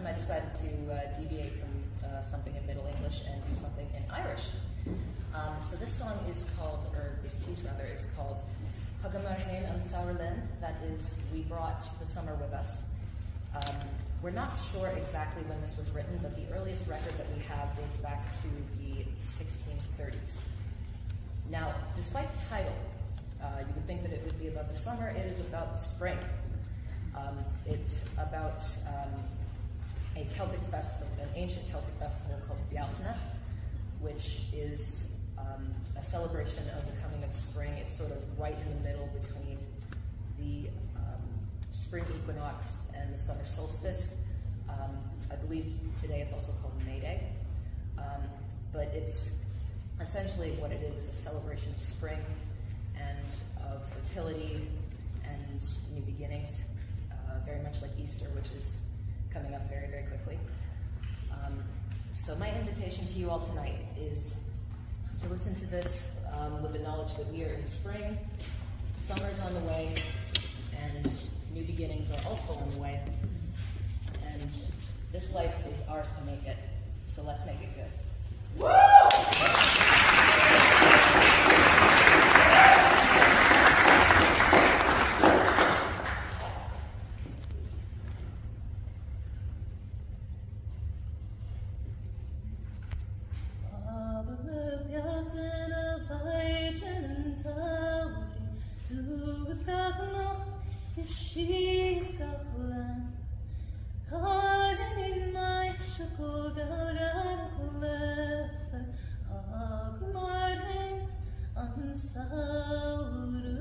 time I decided to deviate from something in Middle English and do something in Irish. So this song is called, or this piece rather, is called Hagamarhain an Saurlin. That is, we brought the summer with us. We're not sure exactly when this was written, but the earliest record that we have dates back to the 1630s. Now, despite the title, you would think that it would be about the summer. It is about the spring. It's about a Celtic festival, an ancient Celtic festival called Bealtaine, which is a celebration of the coming of spring. It's sort of right in the middle between the spring equinox and the summer solstice. I believe today it's also called May Day. But it's essentially what it is a celebration of spring and of fertility and new beginnings, very much like Easter, which is coming up very, very quickly. So my invitation to you all tonight is to listen to this with the knowledge that we are in spring, summer's on the way, and new beginnings are also on the way. And this life is ours to make it, so let's make it good. Woo! Saur